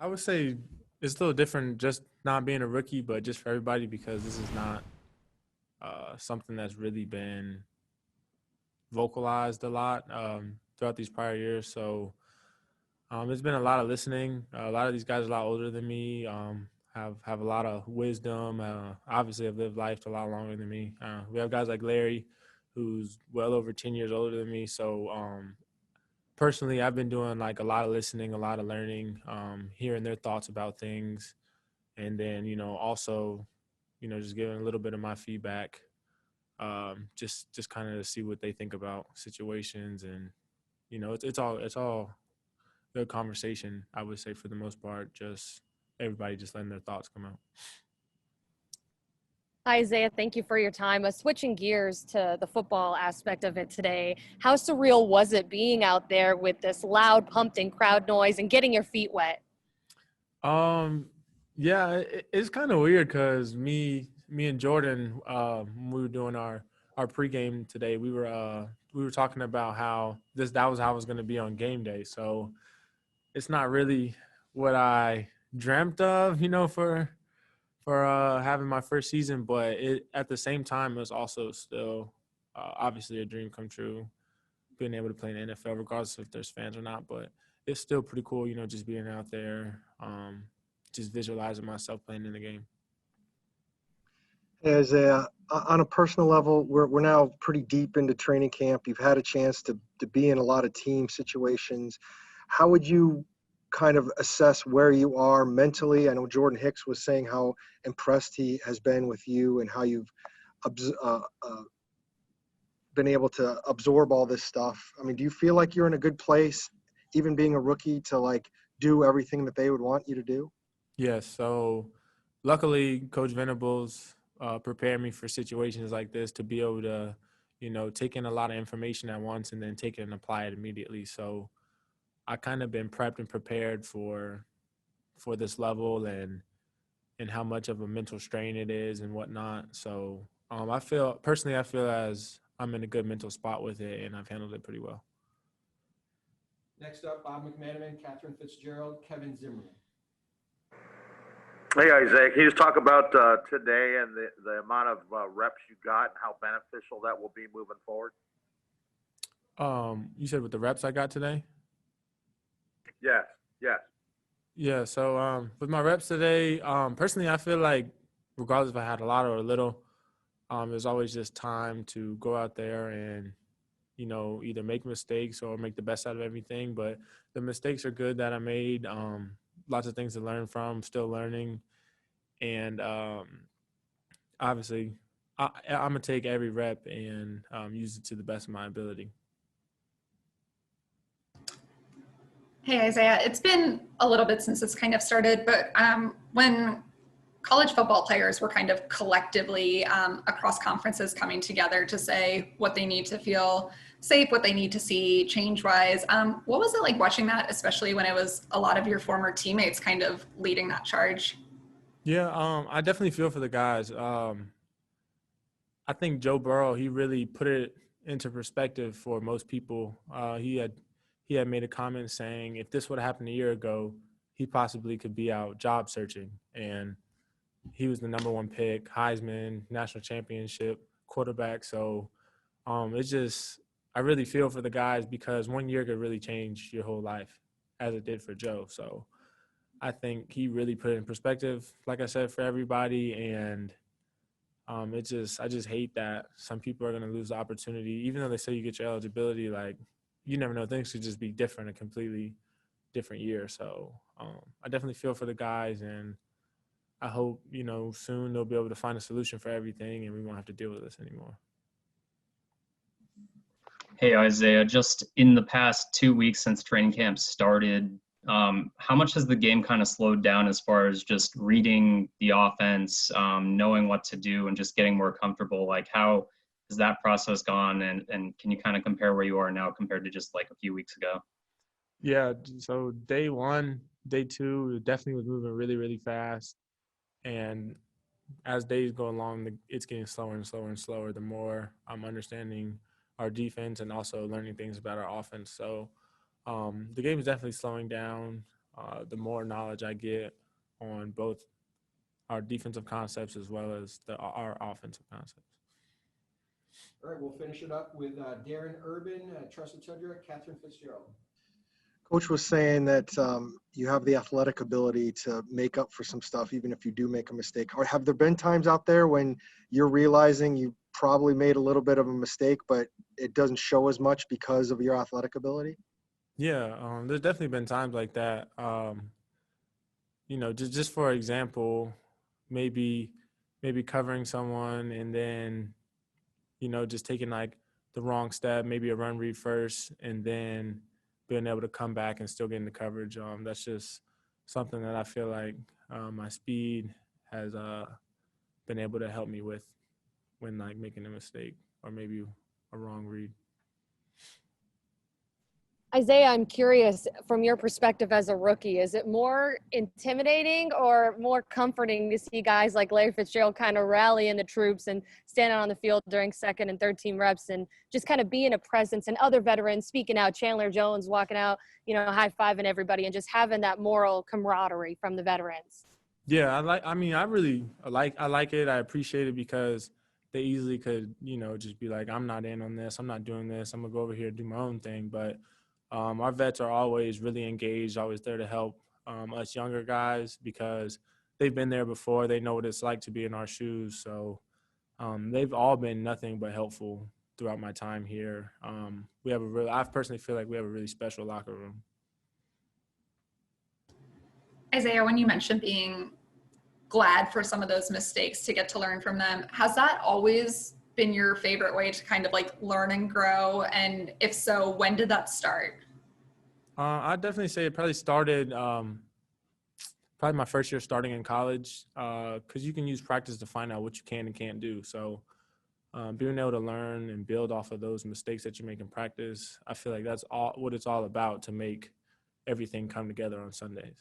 I would say it's a little different just not being a rookie, but just for everybody because this is not something that's really been vocalized a lot throughout these prior years. So there's been a lot of listening. A lot of these guys are a lot older than me. Have a lot of wisdom. Obviously, have lived life a lot longer than me. We have guys like Larry, who's well over 10 years older than me. So personally, I've been doing like a lot of listening, a lot of learning, hearing their thoughts about things, and then also just giving a little bit of my feedback, just kind of to see what they think about situations, and it's all good conversation. I would say for the most part, just everybody just letting their thoughts come out. Hi, Isaiah. Thank you for your time. Switching gears to the football aspect of it today, how surreal was it being out there with this loud, pumped-in crowd noise and getting your feet wet? Um, yeah, it's kind of weird because me and Jordan, when we were doing our pregame today, we were talking about how that was how it was going to be on game day. So it's not really what I dreamt of, for having my first season, but it at the same time it was also still obviously a dream come true, being able to play in the NFL, regardless if there's fans or not. But it's still pretty cool, just being out there, just visualizing myself playing in the game. As on a personal level, we're now pretty deep into training camp. You've had a chance to be in a lot of team situations. How would you kind of assess where you are mentally? I know Jordan Hicks was saying how impressed he has been with you and how you've been able to absorb all this stuff. I mean, do you feel like you're in a good place, even being a rookie, to like do everything that they would want you to do? Yes. So luckily, Coach Venables prepared me for situations like this to be able to, take in a lot of information at once and then take it and apply it immediately. So I kind of been prepped and prepared for this level and how much of a mental strain it is and whatnot. So I feel as I'm in a good mental spot with it and I've handled it pretty well. Next up, Bob McManaman, Catherine Fitzgerald, Kevin Zimmerman. Hey, Isaiah, can you just talk about today and the amount of reps you got and how beneficial that will be moving forward? You said with the reps I got today? Yes, yes. Yeah, so with my reps today, personally, I feel like regardless if I had a lot or a little, there's always just time to go out there and, either make mistakes or make the best out of everything. But the mistakes are good that I made. Lots of things to learn from, still learning. And obviously, I'm going to take every rep and use it to the best of my ability. Hey, Isaiah, it's been a little bit since this kind of started, but when college football players were kind of collectively across conferences coming together to say what they need to feel safe, what they need to see change-wise, what was it like watching that, especially when it was a lot of your former teammates kind of leading that charge? Yeah, I definitely feel for the guys. I think Joe Burrow, he really put it into perspective for most people. He had made a comment saying if this would have happened a year ago, he possibly could be out job searching. And he was the number one pick, Heisman, national championship quarterback. So it's just I really feel for the guys because 1 year could really change your whole life, as it did for Joe. So I think he really put it in perspective, like I said, for everybody. And I just hate that some people are going to lose the opportunity, even though they say you get your eligibility. Like, you never know, things could just be different, a completely different year. So I definitely feel for the guys, and I hope soon they'll be able to find a solution for everything, and we won't have to deal with this anymore. Hey, Isaiah, just in the past 2 weeks since training camp started, how much has the game kind of slowed down as far as just reading the offense, knowing what to do, and just getting more comfortable? Like, how has that process gone? And can you kind of compare where you are now compared to just like a few weeks ago? Yeah, so day one, day two, it definitely was moving really, really fast. And as days go along, it's getting slower and slower and slower the more I'm understanding our defense and also learning things about our offense. So the game is definitely slowing down. the more knowledge I get on both our defensive concepts as well as our offensive concepts. All right, we'll finish it up with Darren Urban, Trusted Tundra, Catherine Fitzgerald. Coach was saying that you have the athletic ability to make up for some stuff, even if you do make a mistake. Or have there been times out there when you're realizing you probably made a little bit of a mistake, but it doesn't show as much because of your athletic ability? Yeah, there's definitely been times like that. Just for example, maybe covering someone and then, just taking like the wrong step, maybe a run read first, and then being able to come back and still getting the coverage. That's just something that I feel like my speed has been able to help me with when like making a mistake or maybe a wrong read. Isaiah, I'm curious from your perspective as a rookie, is it more intimidating or more comforting to see guys like Larry Fitzgerald kind of rallying the troops and standing on the field during second and third team reps and just kind of being a presence, and other veterans speaking out, Chandler Jones walking out, high-fiving everybody and just having that moral camaraderie from the veterans? Yeah, I really like it. I appreciate it because they easily could, just be like, I'm not in on this. I'm not doing this. I'm going to go over here and do my own thing. But our vets are always really engaged, always there to help us younger guys because they've been there before. They know what it's like to be in our shoes. So they've all been nothing but helpful throughout my time here. I personally feel like we have a really special locker room. Isaiah, when you mentioned being glad for some of those mistakes to get to learn from them, has that always been your favorite way to kind of like learn and grow? And if so, when did that start? I'd definitely say it probably started probably my first year starting in college because you can use practice to find out what you can and can't do. So being able to learn and build off of those mistakes that you make in practice, I feel like that's what it's all about to make everything come together on Sundays.